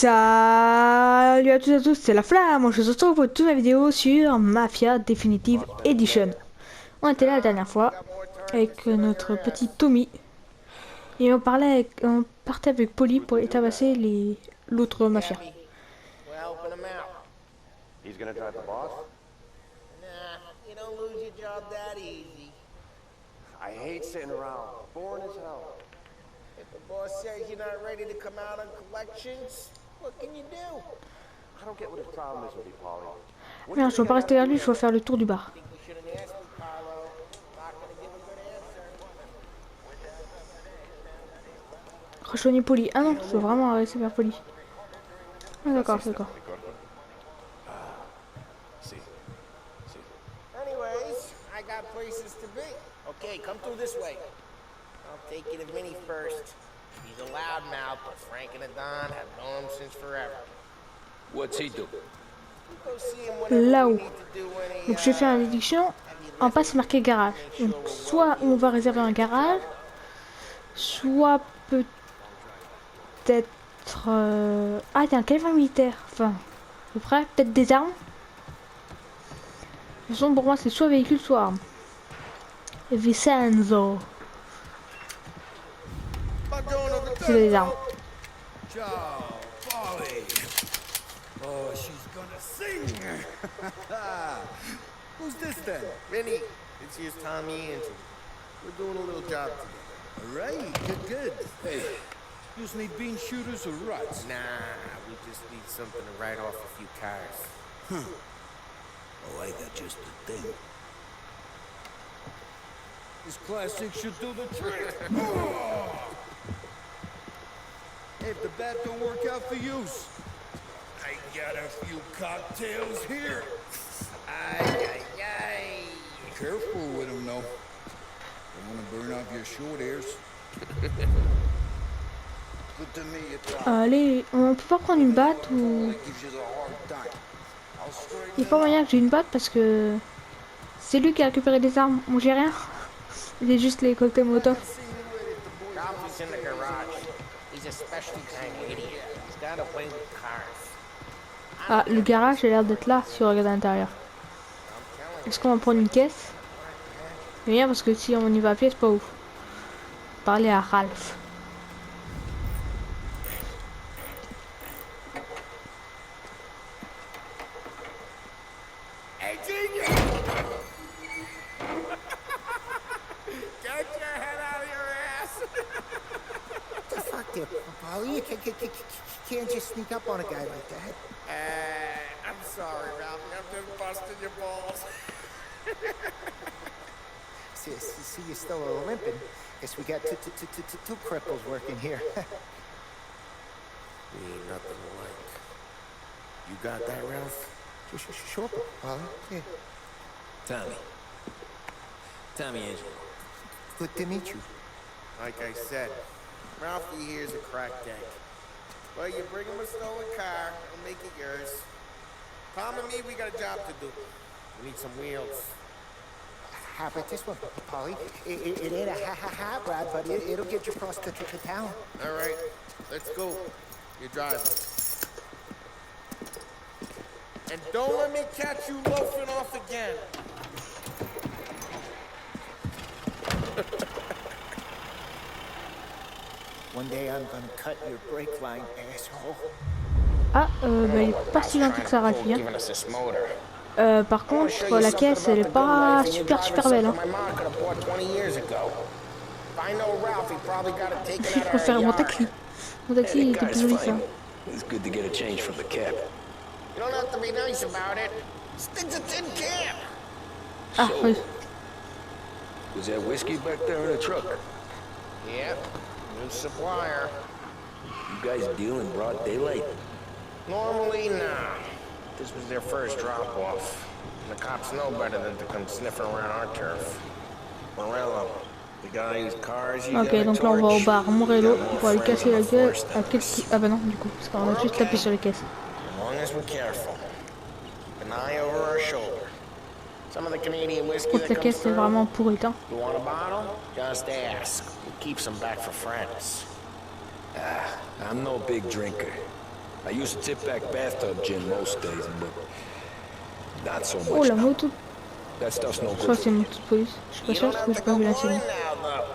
Salut à tous et à tous, c'est la flamme. Je vous retrouve pour toute ma vidéo sur Mafia définitive édition. On était là la dernière fois avec notre petit Tommy et on partait avec Polly pour aller tabasser l'autre Mafia. He's gonna drive the boss? Nah, you don't lose your job that easy. I hate sitting around. Boring as hell. If the boss says you're not ready to come out on collections, what can you do? I don't get what his problem is with you, Polly. Non, je dois pas rester vers lui, je dois faire le tour du bar. I think we shouldn't ask me, Carlo. Not gonna give a good answer. Rejoignez Polly. Ah non, je dois vraiment rester vers Polly. Ah d'accord, d'accord. Anyways, I got places to be. Okay, come through this way. I'll take you to Vinny first. He's a loudmouth, but Frank and the Don have known him since forever. What's he do? Go see him whenever Là-haut. we need to do any, Donc je vais faire une édition. En bas c'est marqué garage. Donc soit on va réserver un garage, soit peut-être... Ah, il y a un calibre militaire. Enfin, à peu près. Peut-être des armes. De toute façon, pour moi, c'est soit véhicule, soit arme. Vincenzo. C'est des armes. Ciao, Polly. Oh, she's gonna sing. Who's this then? Vinny, this here's Tommy and Andrew. We're doing a little job together. All right, good. Hey, you just need bean shooters or ruts? Nah, we just need something to write off a few cars. Oh, I got just the thing. This classic should do the trick. Oh! Hey, if the bat don't work out for you, I got a few cocktails here. Ay. Careful with them, though. Don't want to burn off your short hairs. Good to meet you, Tom. Allez, on peut pas prendre une batte ou... Gives you the hard time. I'll straighten Il n'y a pas moyen que j'ai une batte parce que... C'est lui qui a récupéré des armes. Moi j'ai rien. J'ai juste les cocktails Molotov. Ralphie's in the garage. He's a special kind of idiot. He's got a way with cars. Ah, le garage a l'air d'être là si on regarde à l'intérieur. Est-ce qu'on va prendre une caisse? Rien parce que si on y va à pied, c'est pas ouf. Parler à Ralph. Hey, genius! Get your head out of your ass! The fuck there, Polly? You can't just sneak up on a guy like that. I'm sorry, Ralphie. I'm just busting your balls. See, you're still limping. Guess we got two cripples working here. We ain't nothing alike. You got that, Ralph? Sure, Polly. Yeah. Tommy Angelo. Good to meet you. Like I said, Ralphie here's a cracked egg. Well, you bring him a stolen car, we'll make it yours. Tom and me, we got a job to do. We need some wheels. How about this one, Polly? It ain't a hot rod, but it'll get you across to town. All right, let's go. You're driving. And don't let me catch you loafing off again. One day I'm gonna cut your brake line, asshole. Ah, bah il est pas si gentil que ça, Ralph. Hein. Par contre, la caisse, elle est pas super belle. Hein. Je préfère mon taxi. Mon taxi, il était plus joli que ça. It's good to get a change from the cab. You don't have to be nice about it. Stig's a tin can. Ah, oui. Was that whiskey back there in the truck? Yep, new supplier. You guys deal in broad daylight? Normally, nah. This was their first drop-off. And the cops know better than to come sniffing around our turf. Morello, the guy whose cars you Ok, donc là on va au bar Morello pour aller casser la gueule à quelques... Ah bah non, du coup, parce qu'on a juste tapé sur les caisses. As long as we're careful. Keep an eye over our shoulder. Some of the Canadian whiskey Contre la that caisse, comes c'est through. vraiment pourri, hein. You want a bottle? Just ask. We keep some back for friends. I'm no big drinker. I use a tip-back bathtub gin most days, but not so Oh much la now. moto. That stuff's no Je crois good que c'est for une you. moto de police. Je suis pas You sûr don't parce que have j'ai to pas go vu la boring scène. now, though.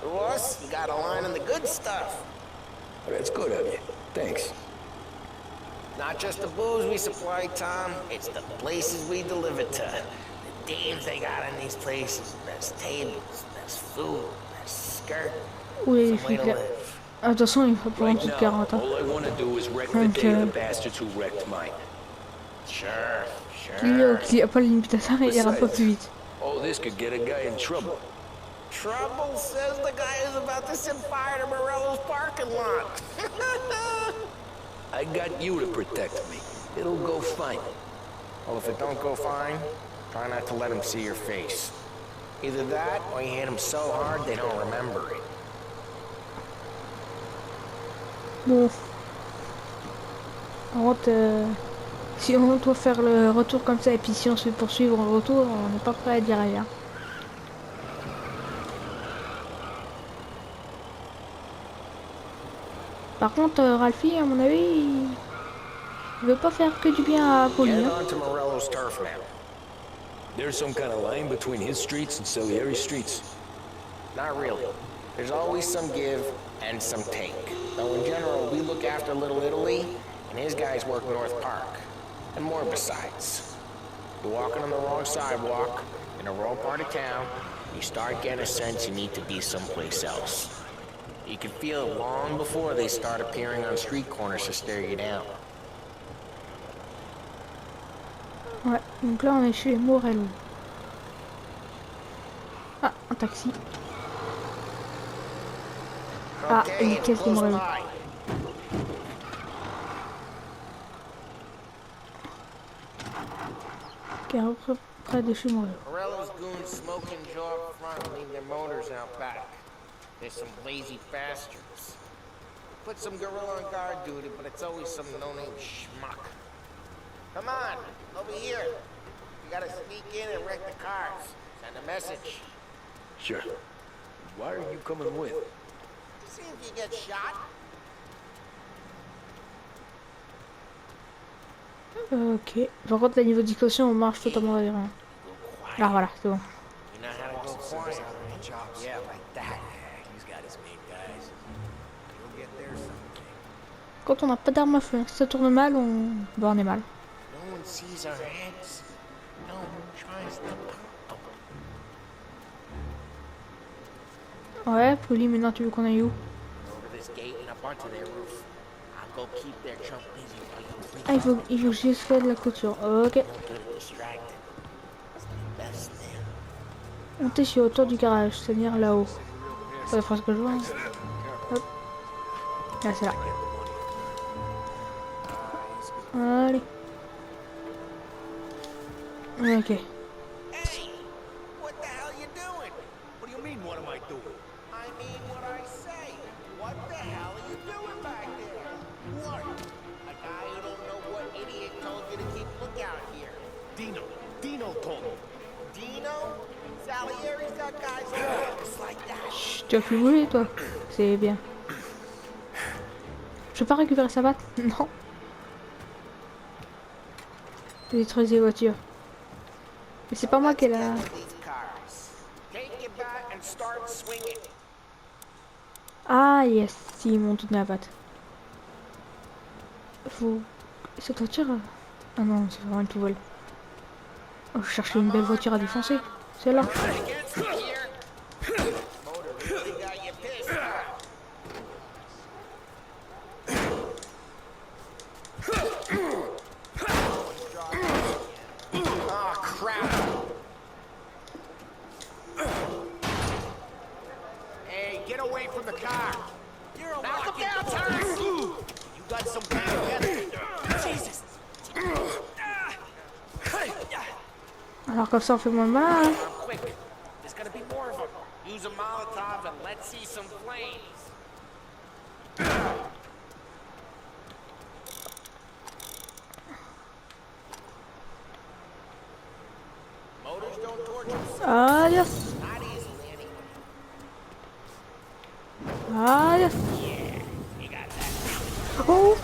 For us, you got a line on the good stuff. Well, that's good of you. Thanks. Not just the booze we supply, Tom. It's the places we deliver to. The dames they got in these places. There's tables, there's food, there's skirt. Où est les Some way flics to là? live. Ah, de toute façon, il faut prendre Right toute now, 40 hein. all I want to do is wreck the Donc, day of the bastards who wrecked mine. Sure, qu'il n'y a pas le limitateur, il ira pas plus vite. All this could get a guy in trouble. Trouble says the guy is about to set fire to Morello's parking lot. I got you to protect me. It'll go fine. Well, if it don't go fine, try not to let him see your face. Either that, or you hit him so hard they don't remember it. Bon. En route, si on doit faire le retour comme ça et puis si on se fait poursuivre en retour, on n'est pas prêt à dire rien. Par contre, Ralphie, à mon avis, il veut pas faire que du bien à Pauline. Get Hein. on to Morello's turf now. There's some kind of line between his streets and Salieri's streets. Not really. There's always some give and some take. Though in general, we look after Little Italy, and his guys work North Park. And more besides. You're walking on the wrong sidewalk, in a rural part of town, you start getting a sense you need to be someplace else. You can feel it long before they start appearing on street corners to stare you down. Ouais, donc là on est chez Morello. Ah, un taxi. Ah, une it's caisse de close Morello. by. Qui est près de chez Morello. Morello's goons smoke and jaw up front and leave their motors out back. There's some lazy bastards. Put some gorilla on guard duty, but it's always some no-name schmuck. Come on, over here. You gotta sneak in and wreck the cars. Send a message. Sure. Why are you coming with? See if you get shot. Ok. Par contre, la niveau d'explosion, on marche totalement derrière. Ah voilà, c'est bon. You know how to go quiet. Yeah, like that. Quand on n'a pas d'arme à feu, si ça tourne mal, on est mal. No one sees our heads. No one tries to pop them. Ouais, Poli, maintenant tu veux qu'on aille où? Over this gate and up onto their roof. I'll go keep their chump busy while you freak Ah, il faut que je fasse de la clôture. Ok. get distracted. It's the best thing. Monter sur hauteur du garage, c'est-à-dire là-haut. C'est la phrase que je vois. Hein. Hop. Là, c'est là. Allez. Ok. Hey! What the hell you doing? What do you mean, what am I doing? I mean what I say. What the hell are you doing back there? What? A guy who don't know what idiot told you to keep lookout here. Dino told me. Dino? Salieri's got guys all just like that. Chut, tu as pu bouger, toi. C'est bien. Je peux pas récupérer sa batte? Non. Détruisez les voitures. Mais c'est pas moi qui ai la... These cars. Take your bat and start swinging. Ah yes, si, ils m'ont donné la batte. Faut... Cette voiture... Ah non, c'est vraiment une poubelle. Oh, je cherchais une belle voiture à défoncer. C'est là. Against me here. Motor really got you pissed, huh? Oh, crap. Hey, get away from the car. You're a Knock him walking down, dog. Terrence. You got some kind of head. Jesus. Alors comme ça, on fait moins mal. Hein. Now, quick. There's gonna be more of them. Use a Molotov and let's see some flames. Motors don't torch themselves. Adios. Not easily, anyway. Adios. You got that. Oh.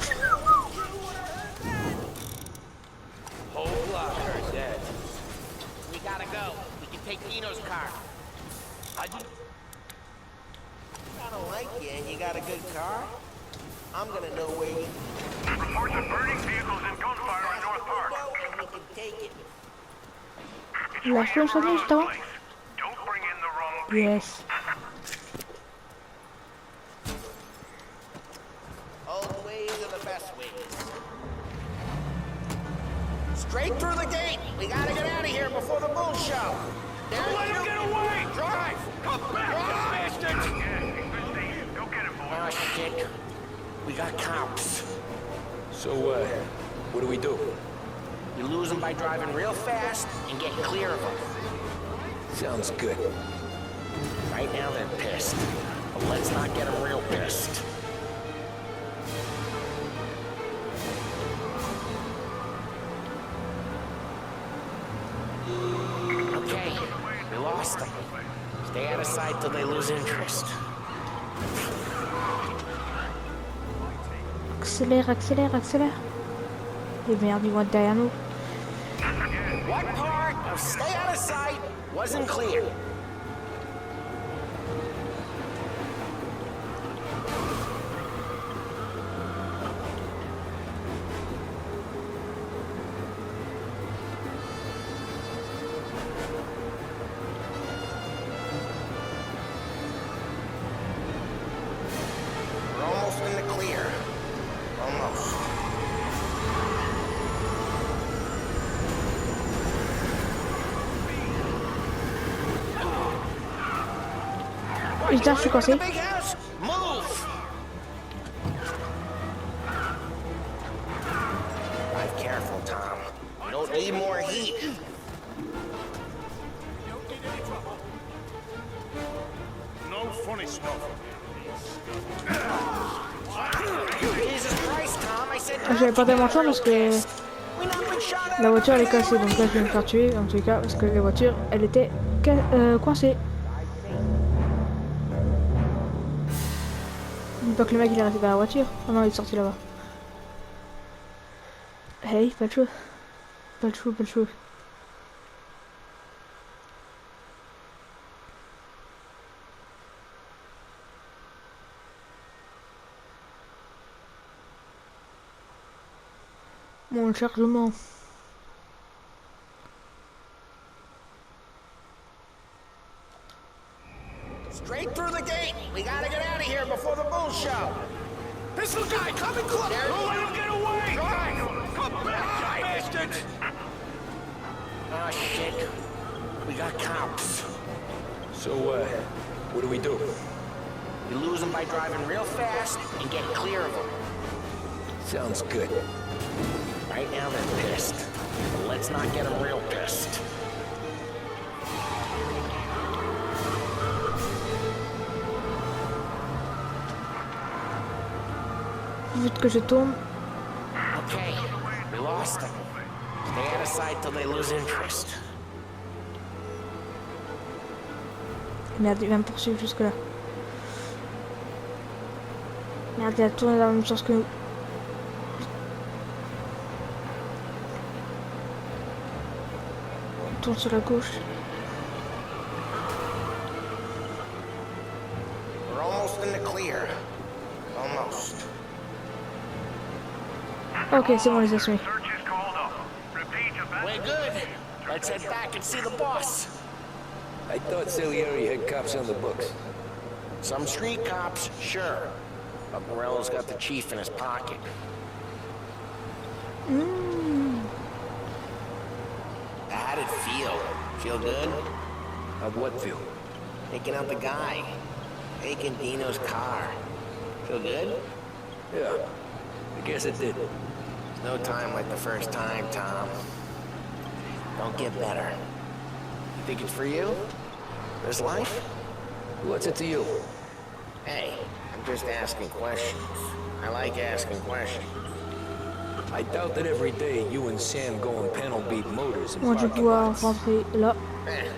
I don't like you and you got a good car. I'm gonna know where you Reports of burning vehicles and gunfire in North Park. and we can take it. La flèche allait juste avant. Don't bring in the wrong people. Yes. Old ways are the best ways. Straight through the gate. We gotta get out of here before the bull show. Let him get away! Drive! Come back, you bastards! Yeah, in good station. Go get him, boy. Oh shit. We got cops. So, what do we do? You lose them by driving real fast and get clear of them. Sounds good. Right now they're pissed. But let's not get them real pissed. Okay, we lost them. Stay out of sight till they lose interest. Accélère, accélère, accélère. Et merde, ils vont être derrière nous. What part of stay out of sight wasn't clear? We're almost in the clear. Almost. Putain, je suis coincé. Big house, move! Drive careful, Tom. You don't need more heat. No funny stuff. Jesus Christ, Tom, I said J'avais pas tellement de chance parce que we not been shot at. la voiture elle est cassée. Donc là, je vais me faire tuer en tous les cas parce que la voiture elle était coincée. Dis pas que le mec il est resté dans la voiture. Oh non, il est sorti là-bas. Hey, pas de chou. Pas de chou, pas de chou. Mon chargement. Straight through the gate. We gotta get out of here before the bull show. Pistol guy, coming close. Don't let him get away! Drive! Come back, you bastards! Oh shit. We got cops. So, what do we do? You lose them by driving real fast and get clear of them. Sounds good. Right now they're pissed. But let's not get them real pissed. Vite que je tourne. Okay, we lost them. Stay out of sight till they lose interest. Merde, il va me poursuivre jusque là. Merde, il a tourné dans la même sens que nous. On tourne sur la gauche. We're almost in the clear. Almost. Ok, c'est bon, les assumés. Search is called up. Repeat, We're good. Let's head back and see the boss. I thought Salieri had cops on the books. Some street cops, sure. But Morello's got the chief in his pocket. How'd it feel? Feel good? How'd what feel? Taking out the guy. Taking Dino's car. Feel good? Yeah, I guess it did. No time like the first time, Tom. Don't get better. You think it's for you? This life? What's it to you? Hey, I'm just asking questions. I like asking questions. I doubt that every day you and Sam go on panel beat motors and On va parking pouvoir lots. rentrer là. Eh.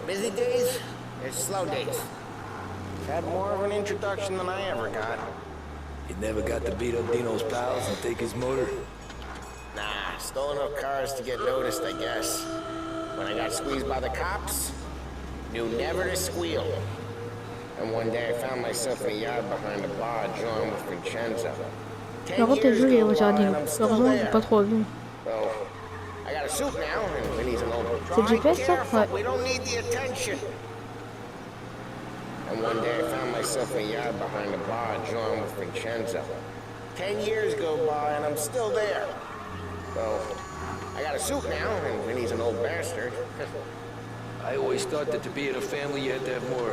Busy days, there's slow days. Had more of an introduction than I ever got. You never got to beat up Dino's pals and take his motor? Nah, stole enough cars to get noticed, I guess. When I got squeezed by the cops, Knew never to squeal. And one day I found myself in a yard behind a bar drawing with Vincenzo. Par 10 contre, elle est years jolie, la go voiture à by Dino. and I'm still Heureusement, j'ai there. pas trop vu. So, I got a suit now, and we need an old C'est le GPS, ça? careful, Ouais. we don't need the attention. And one day I found myself in a yard behind a bar drawing with Vincenzo. 10 years go by and I'm still there. So, I got a suit now, and Vinny's an old bastard. I always thought that to be in a family you had to have more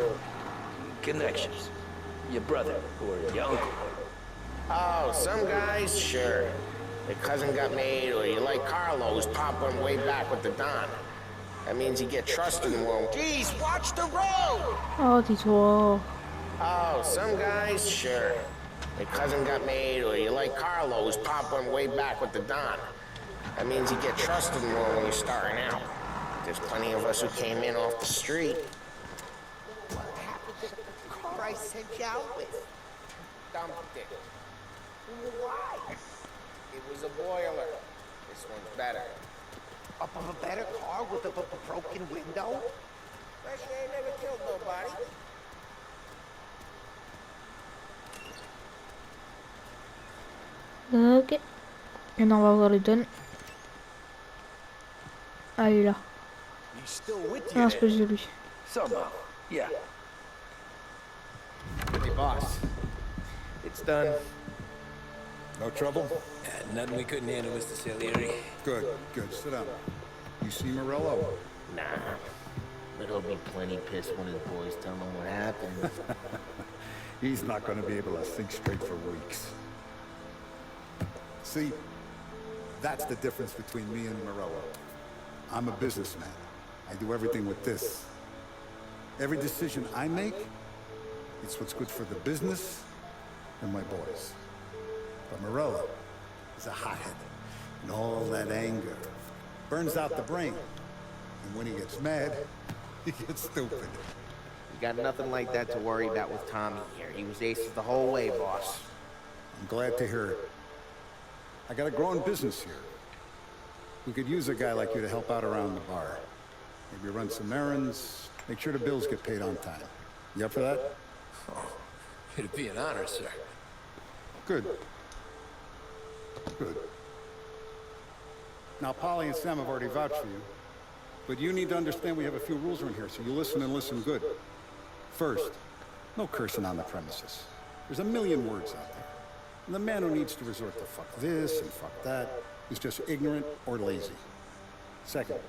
connections. Your brother, or your uncle. Oh, some guys, sure. Their cousin got made, or you like Carlos, pop went way back with the Don. That means you get trusted more. Geez, watch the road! Oh, dis-toi. Oh, some guys, sure. Their cousin got made, or you like Carlos, pop went way back with the Don. That means you get trusted more when you're starting out. There's plenty of us who came in off the street. What happened to the car I sent you out with? Dumped it. Why? It was a boiler. This one's better. Up of a better car with a broken window? Fresh air never killed nobody. Ok. Et maintenant, on va voir le don. Ah, il est là. He's still with Ah, you c'est pas then? lui. Somehow, yeah. Hey, boss. It's done. No trouble? Nothing we couldn't handle, Mr. Salieri. Good, good. Sit down. You see Morello? Nah. But he'll be plenty pissed when his boys tell him what happened. He's not going to be able to think straight for weeks. See, that's the difference between me and Morello. I'm a businessman. I do everything with this. Every decision I make, it's what's good for the business and my boys. But Morello is a hothead, and all that anger burns out the brain. And when he gets mad, he gets stupid. You got nothing like that to worry about with Tommy here. He was aces the whole way, boss. I'm glad to hear it. I got a growing business here. We could use a guy like you to help out around the bar. Maybe run some errands, make sure the bills get paid on time. You up for that? Oh, it'd be an honor, sir. Good. Good. Now, Polly and Sam have already vouched for you, but you need to understand we have a few rules around here, so you listen and listen good. First, no cursing on the premises. There's a million words out there. And the man who needs to resort to fuck this and fuck that is just ignorant or lazy. Second,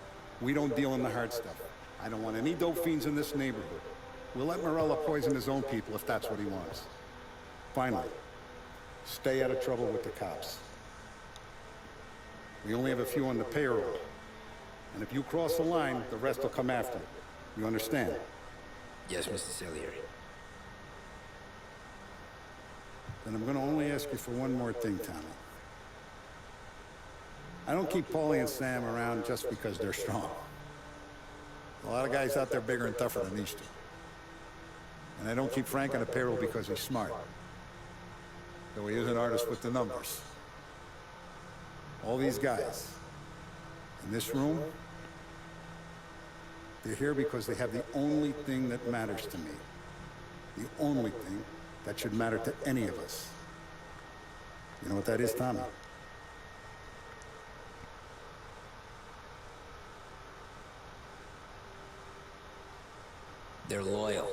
we don't deal in the hard stuff. I don't want any dope fiends in this neighborhood. We'll let Morello poison his own people if that's what he wants. Finally, stay out of trouble with the cops. We only have a few on the payroll. And if you cross the line, the rest will come after you. You understand? Yes, Mr. Salieri. Then I'm gonna only ask you for one more thing, Tommy. I don't keep Paulie and Sam around just because they're strong. A lot of guys out there bigger and tougher than these two. And I don't keep Frank on the payroll because he's smart. Though he is an artist with the numbers. All these guys in this room, they're here because they have the only thing that matters to me. The only thing that should matter to any of us. You know what that is, Tommy? They're loyal.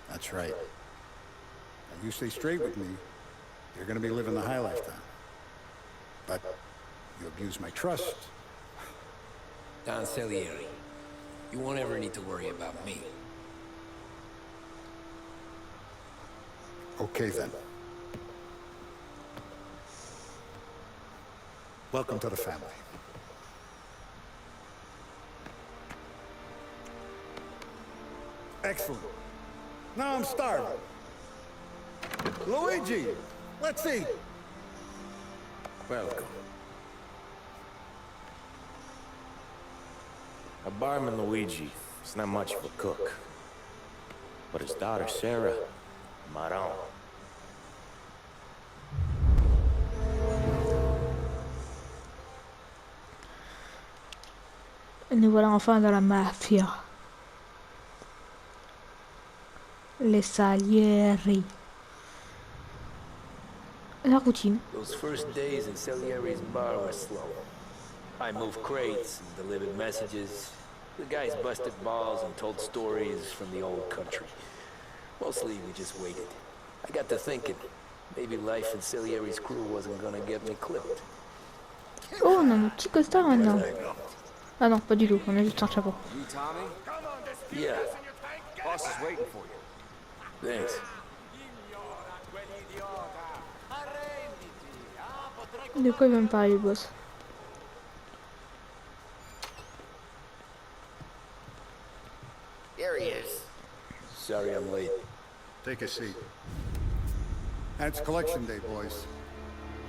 That's right. Now you stay straight with me, you're gonna be living the high life, Tom. But you abuse my trust. Don Salieri, you won't ever need to worry about me. Okay, then. Welcome to the family. Excellent. Now I'm starving. Luigi, let's eat. Welcome. A barman Luigi is not much of a cook. But his daughter Sarah, Maron. Et nous voilà enfin dans la mafia. Les Salieri. La routine. Those first days in Salieri's bar were slow. I moved crates and delivered messages. The guys busted balls and told stories from the old country. Mostly we just waited. I got to thinking, maybe life in Salieri's crew wasn't gonna get me clipped. Oh, on a un petit costard maintenant. Ah non, pas du tout, on a juste un chapeau. You, Tommy? Yeah, Boss is waiting for you. thanks. De quoi il va me parler, le boss? Here he is. Sorry I'm late. Take a seat. And it's collection day, boys.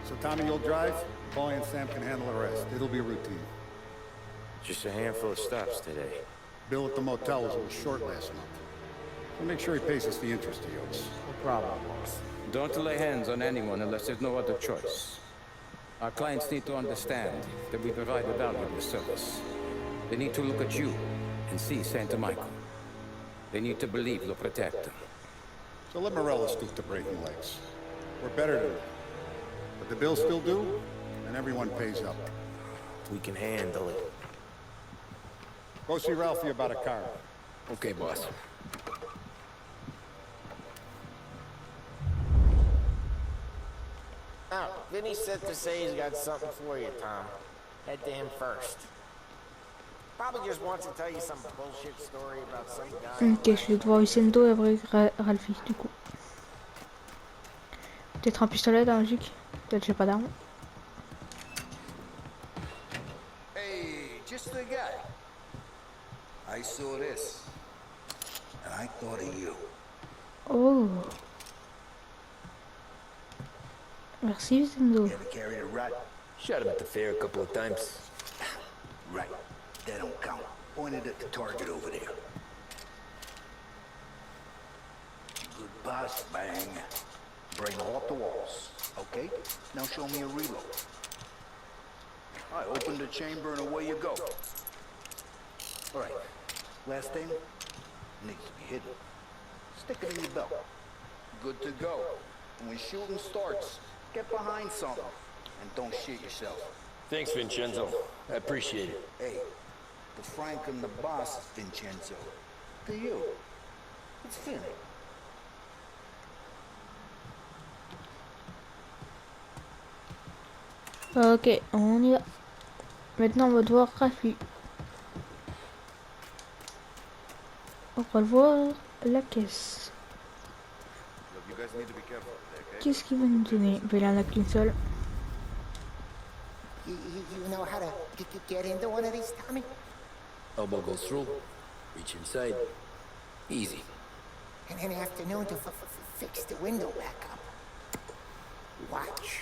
So Tommy, you'll drive. Paulie and Sam can handle the rest. It'll be routine. Just a handful of stops today. Bill at the motel was a little short last month. So make sure he pays us the interest he owes. No problem, boss. Don't lay hands on anyone unless there's no other choice. Our clients need to understand that we provide a valuable service. They need to look at you and see Santa Michael. They need to believe you'll protect them. So let Morella stoop to breaking legs. We're better than that. But the bill's still due, and everyone pays up. We can handle it. Go see Ralphie about a car. Okay, boss. Now, Vinny said to say he's got something for you, Tom. Head to him first. Probably just wants to tell you some bullshit story about some guy. Ok, je vais devoir Vicento et après Ralphie, du coup. Peut-être un pistolet dans la logique. Peut-être j'ai pas d'arme. Hey, just the guy. I saw this, and I thought of you. Oh. Merci Vicento. You ever carried a rat? Shot him at the fair a couple of times. Right. That don't count. Pointed at the target over there. Good boss, bang. Bring off the walls. Okay? Now show me a reload. I open the chamber and away you go. All right. Last thing needs to be hidden. Stick it in your belt. Good to go. And when shooting starts, get behind something and don't shit yourself. Thanks, Vincenzo. I appreciate it. Hey, the Frank and the boss, Vincenzo. To you, it's Finn. Ok, on y va. Maintenant on va devoir Ralphie. On va voir la caisse. Qu'est-ce qu'il va nous donner? Il en a qu'une seule. You know how to get into one of these, Tommy? Elbow goes through. Reach inside. Easy. And an afternoon to fix the window back up. Watch.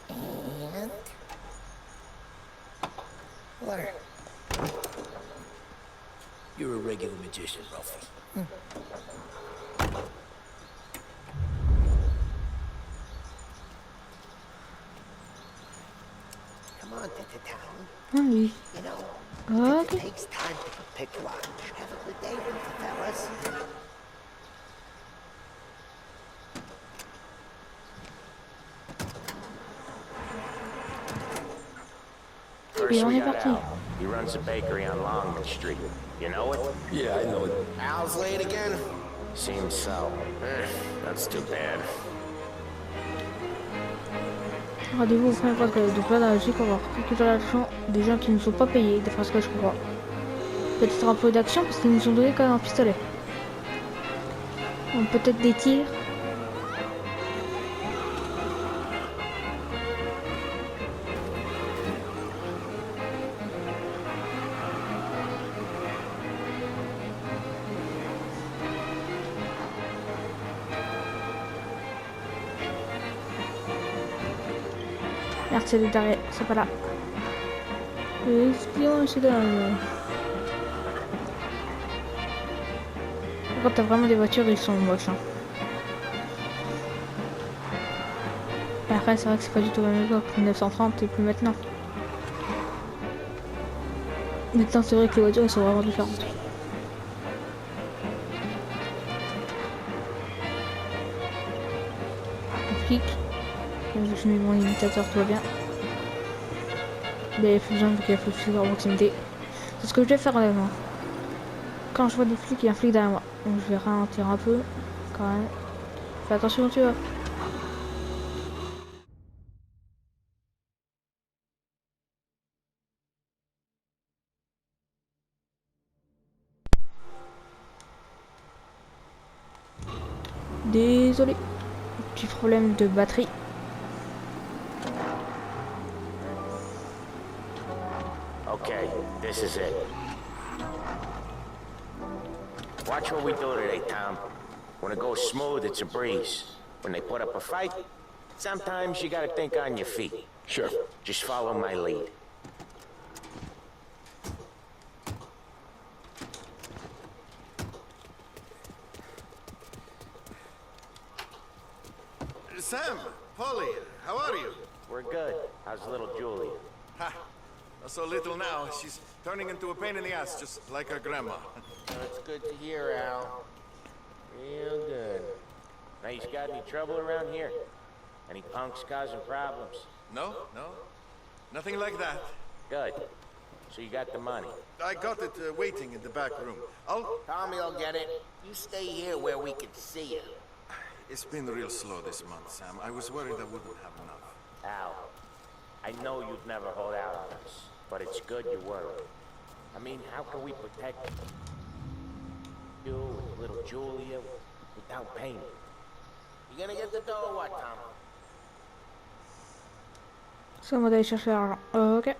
And... learn. You're a regular magician, Ralphie. Come on to town. Ah oui. You know, Ok. it takes time to pick lock. Have a good day, fellas. Et on est parti. He runs a bakery on Longman Street. You know it? Yeah, I know it. Al's late again? Seems so. That's too bad. Rendez-vous au fin de donc là dans la logique on va récupérer l'argent des gens qui ne sont pas payés, d'après ce que je crois. Peut-être un peu d'action parce qu'ils nous ont donné quand même un pistolet. Donc peut-être des tirs. Merde, c'est derrière, c'est pas là. Espion, c'est là. Quand t'as vraiment des voitures, ils sont moches. Hein. Et après, c'est vrai que c'est pas du tout la même époque. 1930 et plus maintenant. Maintenant, c'est vrai que les voitures elles sont vraiment différentes. kick. Je mets mon imitateur, tout va bien. Il n'y avait plus besoin vu qu'il y a plus de flics en proximité. C'est ce que je vais faire honnêtement. Quand je vois des flics, il y a un flic derrière moi. Donc je vais ralentir un peu quand même. Fais attention, tu vois. Désolé. Petit problème de batterie. Okay, this is it. Watch what we do today, Tom. When it goes smooth, it's a breeze. When they put up a fight, sometimes you gotta think on your feet. Sure. Just follow my lead. Sam, Polly, how are you? We're good. How's little Julia? Ha! Not so little now. She's turning into a pain in the ass, just like her grandma. That's good to hear, Al. Real good. Now, you got any trouble around here? Any punks causing problems? No, no. Nothing like that. Good. So you got the money? I got it waiting in the back room. Tommy will get it. You stay here where we can see you. It's been real slow this month, Sam. I was worried I wouldn't have enough. Al, I know you'd never hold out on us, but it's good you were. I mean, how can we protect you and little Julia without payment? You gonna get the dough or what, Tom? Ça, on va aller chercher l'argent. Ok.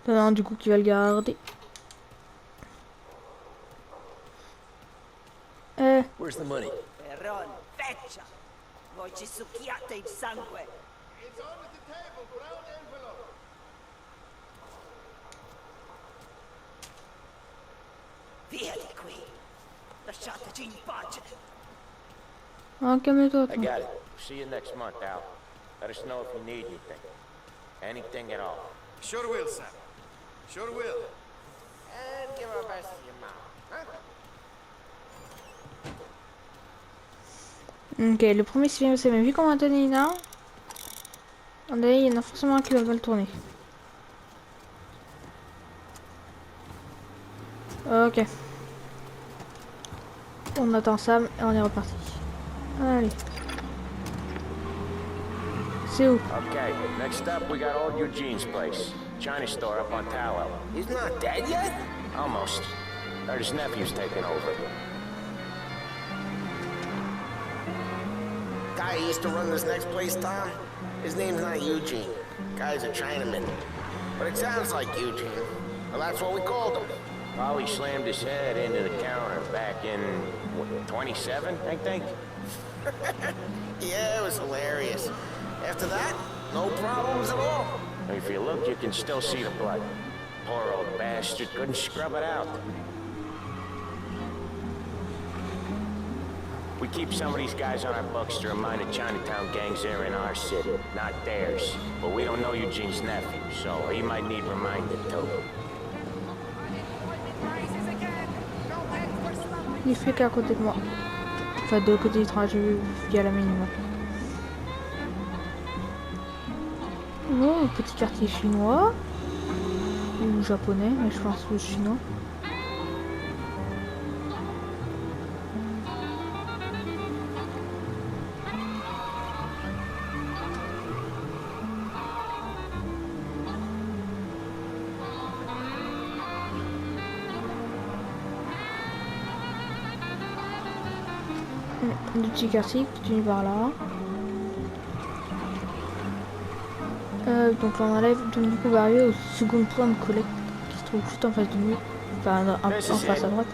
Non, du coup, qui va le garder. Where's the money? Perron, feccia! Voi ci succhiate il sangue! It's on the table, brown envelope. Via di qui! Lasciateci in pace! Calme-toi. I got it. See you next month, Al. Let us know if you need anything. Anything at all. Sure will, Sam. Sure will. And give our best to your mom, huh? Ok, le premier c'est bien passé, mais vu qu'on m'a donné une arme, il y en a forcément un qui va mal tourner. Ok. On attend Sam et on est reparti. Allez. C'est où? Okay, next up we got old Eugene's place. China store up on Tallow. He's not dead yet? Almost. Heard his nephew's taking over. Guy who used to run this next place, Tom? His name's not Eugene. Guy's a Chinaman. But it sounds like Eugene. Well, that's what we called him. Polly slammed his head into the counter back in, what, 27, I think? Yeah, it was hilarious. After that, no problems at all. If you look, you can still see the blood. Poor old bastard couldn't scrub it out. We keep some of these guys on our books to remind the Chinatown gangs they're in our city, not theirs. But we don't know Eugene's nephew, so he might need reminded too. Il fait qu'à côté de moi. Enfin, de l'autre côté du trajet, via la minimum. Oh, petit quartier chinois. Ou japonais, mais je pense le chinois. Le petit quartier continue par là. Donc là on enlève, donc du coup on va arriver au second point de collecte qui se trouve juste en face de nous, enfin en face à droite.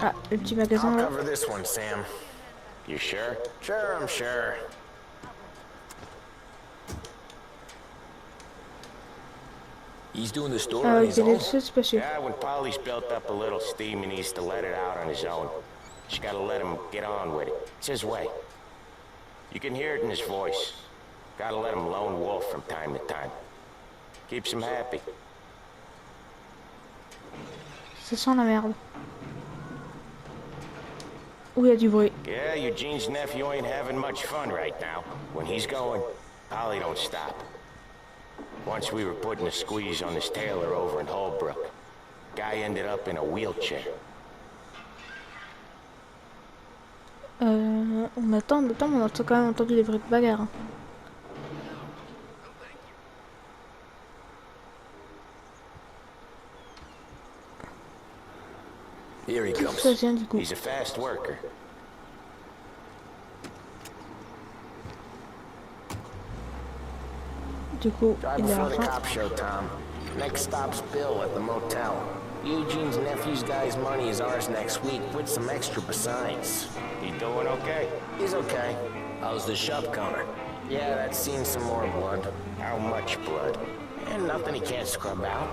Ah, le petit magasin là. I'll cover this one, Sam. You sure? Sure, I'm sure. He's doing the store on his Il est own? le seul spatieux. Yeah, when Polly's built up a little steam, he needs to let it out on his own. Just gotta let him get on with it. It's his way. You can hear it in his voice. Gotta let him lone wolf from time to time. Keeps him happy. Ça sent la merde. Où il y a du bruit. Yeah, Eugene's nephew ain't having much fun right now. When he's going, Polly don't stop. Once we were putting a squeeze on this tailor over in Holbrook. Guy ended up in a wheelchair. On attend, mais on a quand même entendu les bruits de bagarre. Hein. Here he comes. Ça vient du coup. He's a fast worker. Du coup, Drive il est à before la the fin. cop show, Tom. Next stop's Bill at the motel. Eugene's nephew's guy's money is ours next week, with some extra besides. He doing okay? He's okay. How's the shop counter? Yeah, that's seen some more blood. How much blood? And nothing he can't scrub out.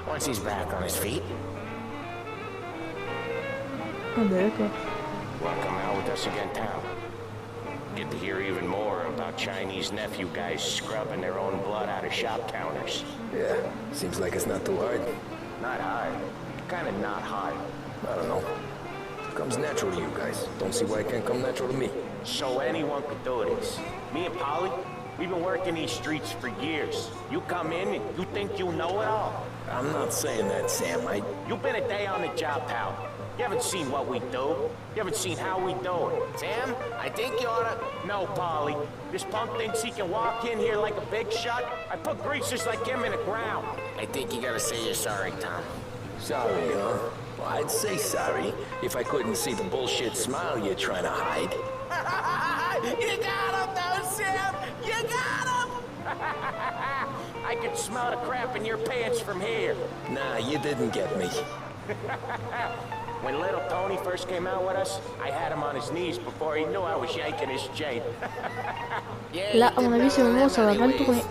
Once he's back on his feet. Ah bah d'accord. Wanna come out with us again, Tom? Get to hear even more about Chinese nephew guys scrubbing their own blood out of shop counters. Yeah, seems like it's not too hard. Not hard. Kinda not hard. I don't know. Comes natural to you guys. Don't see why it can't come natural to me. So anyone could do this. Me and Polly, we've been working these streets for years. You come in and you think you know it all. I'm not saying that, Sam. You've been a day on the job, pal. You haven't seen what we do. You haven't seen how we do it. Sam, I think you oughta... No, Polly. This punk thinks he can walk in here like a big shot. I put greasers like him in the ground. I think you gotta say you're sorry, Tom. Sorry, huh? Well, I'd say sorry if I couldn't see the bullshit smile you're trying to hide. You got him, though, Sam! You got him! I can smell the crap in your pants from here. Nah, you didn't get me. When little Tony first came out with us, I had him on his knees before he knew I was yanking his chain. Là, à mon avis, c'est le moment où ça va mal tourner.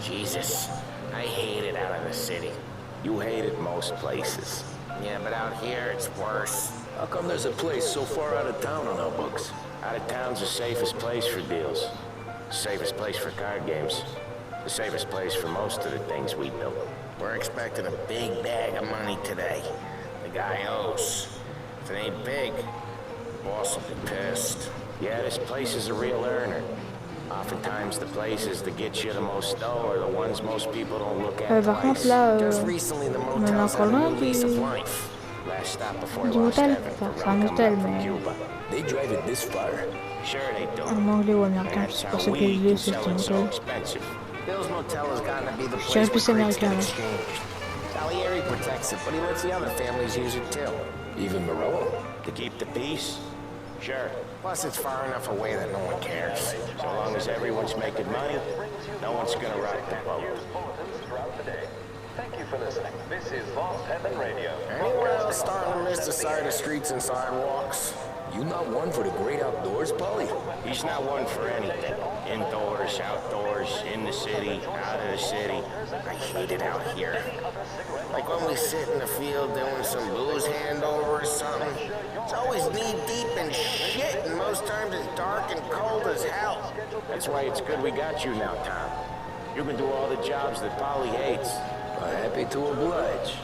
Jesus, I hate it out of the city. You hate it most places. Yeah, but out here it's worse. How come there's a place so far out of town on our books? Out of town's the safest place for deals. Safest place for card games. The safest place for most of the things we do. We're expecting a big bag of money today. The guy owes. If it ain't big, the boss will be pissed. Yeah, this place is a real earner. Oftentimes the places that get you the most dough are the ones most people don't look at Par contre twice. là, Just recently the on en a motels encore had a loin new du lease of life. Last stop before hôtel. Lost Heaven Enfin, for c'est un rum hôtel, coming mais from Cuba. They drive it this far. Sure they do. en anglais ou And américain, je that's sais how pas ce que we je can dis, c'est sell un it so hôtel. expensive. Bill's Motel has gotten to be the Je dirais place plus where crates get américain. exchanged. Salieri protects it, but he lets the other families use it too. Even Morello? To keep the peace? Sure. Plus it's far enough away that no one cares. So long as everyone's making money, no one's gonna rock the boat. Thank you for listening. This is Lost Heaven Radio. Anyone else starting to miss the side of streets and sidewalks? You not one for the great outdoors, Polly? He's not one for anything. Indoors, outdoors, in the city, out of the city. I hate it out here. Like when we sit in the field doing some booze handover or something. It's always knee-deep in shit, and most times it's dark and cold as hell. That's why it's good we got you now, Tom. You can do all the jobs that Polly hates. Happy to oblige.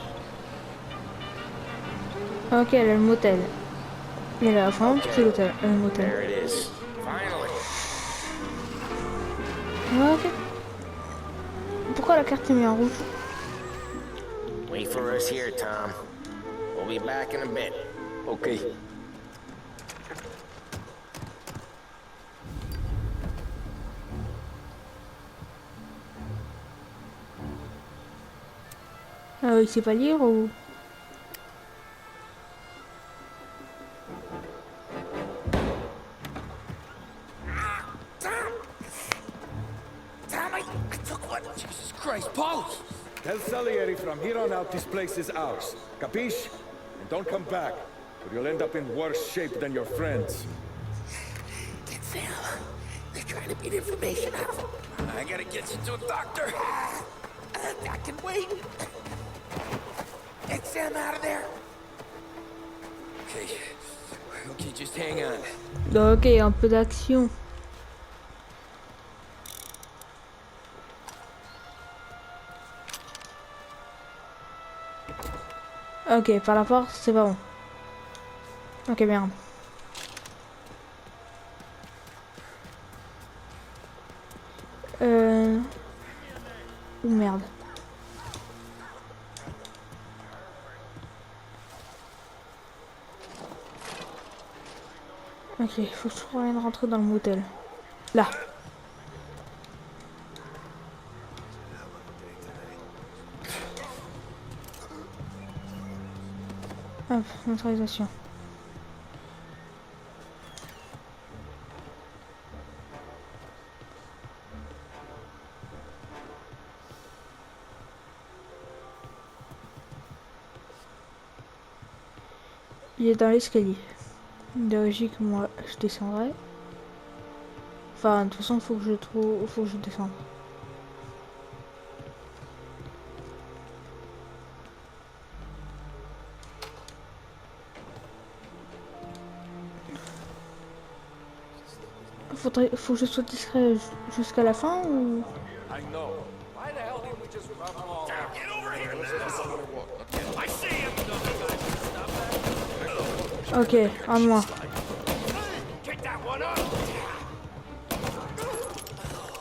Ok, là, le motel. Et là, enfin, c'est l'hôtel, le motel. There it is. Finally. Ok. Pourquoi la carte est mise en rouge? Wait for us here, Tom. We'll be back in a bit. Okay. Il sait pas lire ou... Jesus Christ, Paul! Tell Salieri from here on out this place is ours. Capiche? And don't come back, or you'll end up in worse shape than your friends. Get Sam. They're trying to beat information out of him. I gotta get you to a doctor. I can wait. Get Sam out of there. Okay. Okay, just hang on. Ok, un peu d'action. Ok, par la porte, c'est pas bon. Ok, merde. Ou merde. Ok, faut que je trouve une rentrer dans le motel. Là. Hop, neutralisation. Il est dans l'escalier. De logique, moi, je descendrai. Enfin, de toute façon, faut que je trouve, faut que je descende. Faut que je sois discret jusqu'à la fin ou... Ok, un de moi.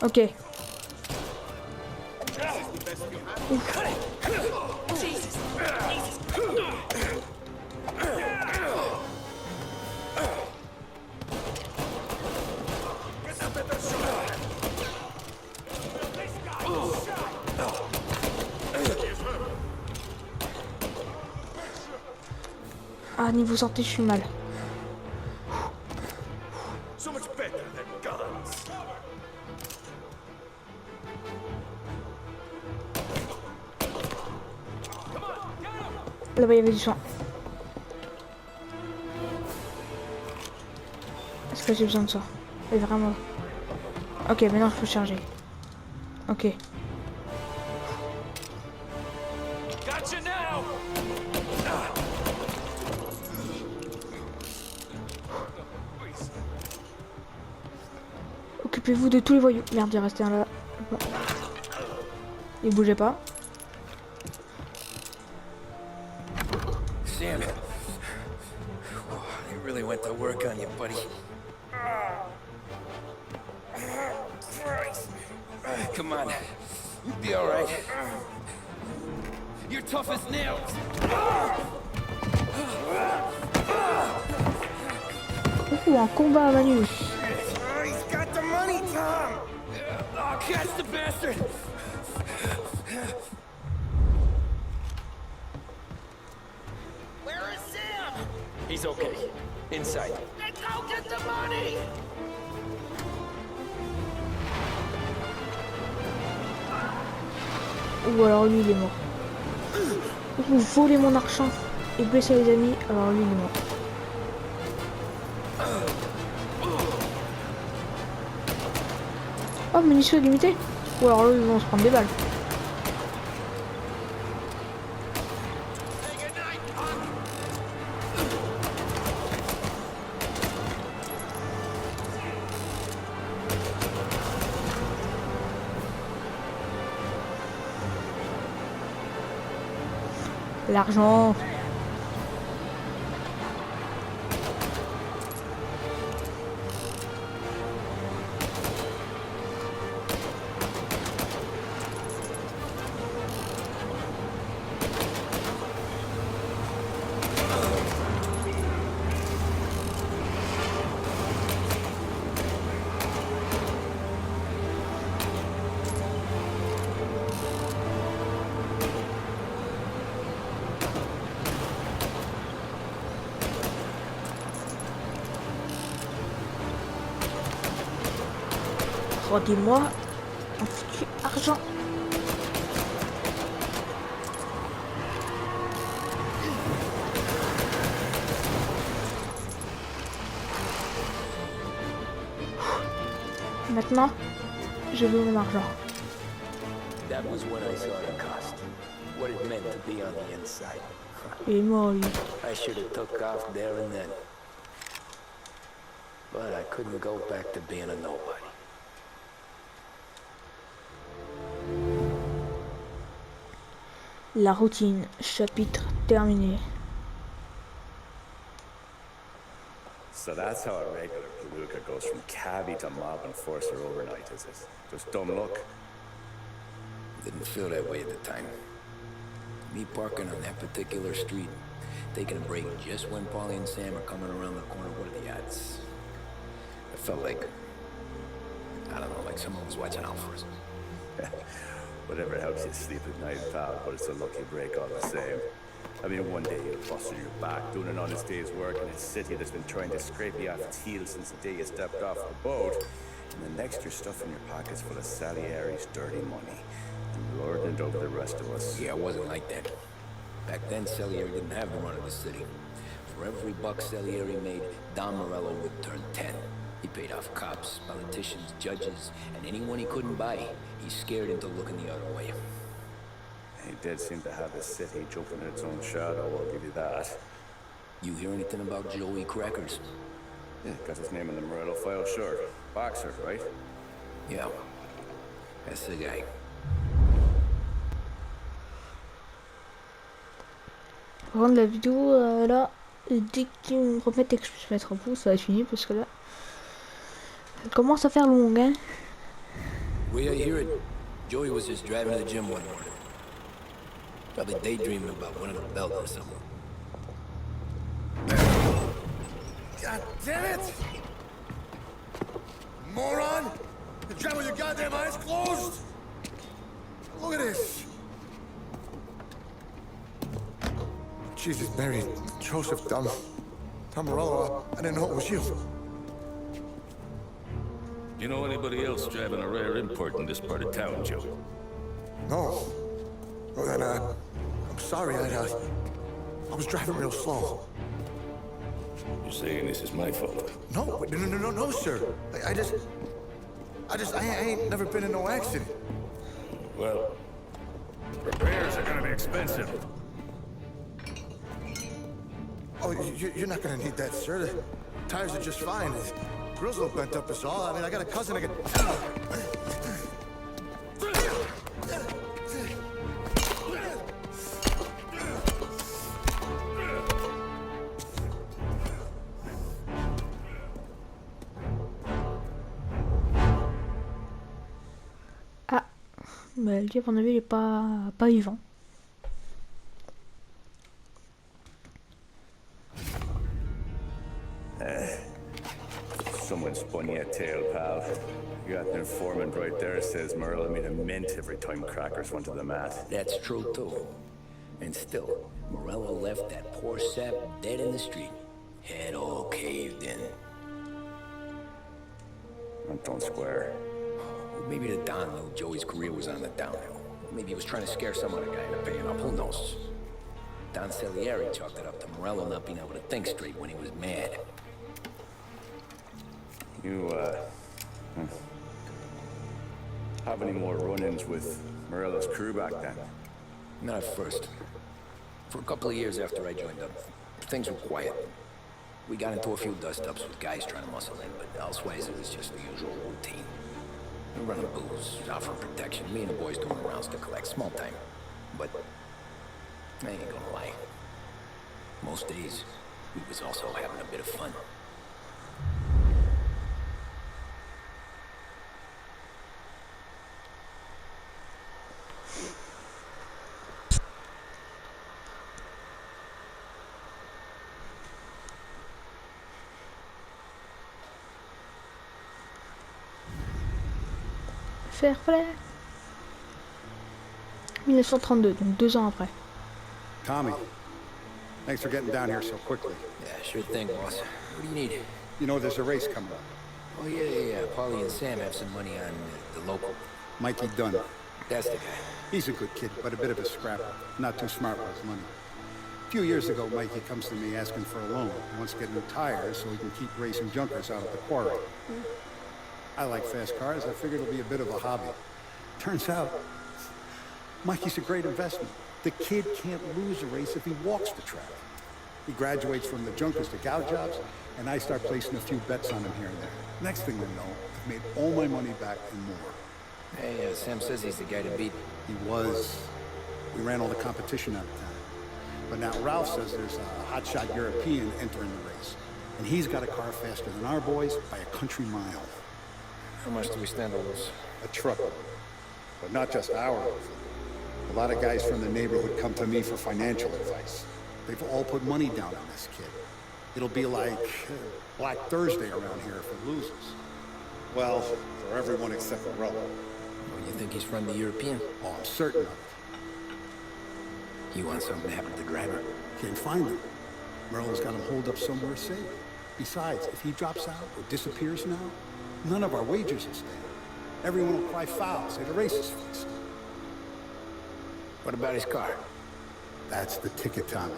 Ok. Ouf. Ah, niveau santé, je suis mal. Là-bas, il y avait du sang. Est-ce que j'ai besoin de ça? Et vraiment. Ok, maintenant je peux charger. Ok. Occupez-vous de tous les voyous. Merde, il restait un là. Bon. Il bougeait pas. Sam, they really went to work on you, buddy. Come on, you'll be all right. You're tough as nails. Un combat à Manu. He's got the money, Tom. Oh, catch the bastard. Where is Sam? He's okay. Inside. Then go get the money. Ou alors lui il est mort. Vous volez mon argent et blessez les amis, alors lui il est mort. Oh, munitions illimitées. Ou alors eux ils vont se prendre des balles. L'argent. Rendez-moi un foutu argent. Maintenant, je veux mon argent. That was when I saw the cost. What it meant to be on the inside. Et moi, lui. I should have took off there and then. But I couldn't go back to being a nobody. La routine, chapitre terminé. So that's how a regular palooka goes from cabbie to mob enforcer overnight, is it? Just dumb luck? Didn't feel that way at the time. Me parking on that particular street, taking a break just when Paulie and Sam are coming around the corner, what are the odds? It felt like, I don't know, like someone was watching out for us. Whatever helps you sleep at night, pal, but it's a lucky break all the same. I mean, one day you're busting your back, doing an honest day's work in a city that's been trying to scrape you off its heels since the day you stepped off the boat. And the next you're stuffing your pockets full of Salieri's dirty money and lording it over the rest of us. Yeah, it wasn't like that. Back then, Salieri didn't have the run of the city. For every buck Salieri made, Don Morello would turn 10. He paid off cops, politicians, judges, and anyone he couldn't buy, he scared into looking the other way. He did seem to have the city jumping in its own shadow, I'll give you that. You hear anything about Joey Crackers? Yeah, got his name in the Morello file, sure. Boxer, right? Yeah, that's the guy. Par contre, la vidéo là, dès qu'ils me remettent et que je puisse mettre un pouce, ça va être fini parce que là, elle commence à faire longue, hein. Way I hear it, Joey was just driving to the gym one morning. Probably daydreaming about winning a belt or something. God damn it! Moron! You're driving with your goddamn eyes closed? Look at this! Jesus, Mary, Joseph, Tom Morello, I didn't know it was you. You know anybody else driving a rare import in this part of town, Joe? No. Well, then, I'm sorry, I was driving real slow. You're saying this is my fault? No, sir. I ain't never been in no accident. Well, repairs are gonna be expensive. Oh, you're not gonna need that, sir. The tires are just fine. The grill's a little bent up is all. I mean, I got a cousin I can... Ah, bah, le gars, à mon avis, il est pas vivant. Someone spun you a tail, pal. You got an informant right there says Morello made a mint every time Crackers went to the mat. That's true, too. And still, Morello left that poor sap dead in the street. Head all caved in. Don't square. Maybe the Don knew Joey's career was on the downhill. Maybe he was trying to scare some other guy into paying up. Who knows? Don Salieri chalked it up to Morello not being able to think straight when he was mad. You, have any more run-ins with Morello's crew back then? Not at first. For a couple of years after I joined up, things were quiet. We got into a few dust-ups with guys trying to muscle in, but elsewise it was just the usual routine. We were running booze, offering protection, me and the boys doing rounds to collect small time. But I ain't gonna lie. Most days, we was also having a bit of fun. Fair play. 1932, donc 2 ans après. Tommy, thanks for getting down here so quickly. Yeah, sure thing, boss. What do you need? You know there's a race coming up. Oh, yeah. Paulie and Sam have some money on the local. Mikey Dunn. That's the guy. He's a good kid, but a bit of a scrapper. Not too smart with his money. A few years ago, Mikey comes to me asking for a loan. He wants to get new tires so he can keep racing junkers out of the quarry. I like fast cars. I figured it'll be a bit of a hobby. Turns out, Mikey's a great investment. The kid can't lose a race if he walks the track. He graduates from the junkers to gal jobs, and I start placing a few bets on him here and there. Next thing we know, I've made all my money back and more. Hey, Sam says he's the guy to beat. He was. We ran all the competition out of town. But now Ralph says there's a hotshot European entering the race. And he's got a car faster than our boys by a country mile. How much do we stand to lose? A truckload. But not just ours. A lot of guys from the neighborhood come to me for financial advice. They've all put money down on this kid. It'll be like Black Thursday around here if it loses. Well, for everyone except for Ralph. Oh, you think he's from the European? Oh, I'm certain of it. You want something to happen to the driver? Can't find him. Merlin's got him holed up somewhere safe. Besides, if he drops out or disappears now, none of our wagers will stand. Everyone will cry foul, say the race is fixed. What about his car? That's the ticket, Tommy.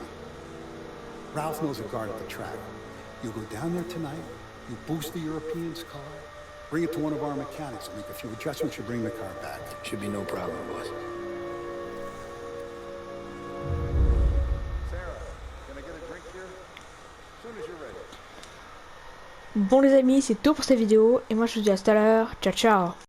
Ralph knows a guard at the track. You go down there tonight, you boost the European's car, bring it to one of our mechanics, and make a few adjustments, you bring the car back. Should be no problem, boss. Bon les amis, c'est tout pour cette vidéo et moi je vous dis à tout à l'heure. Ciao ciao.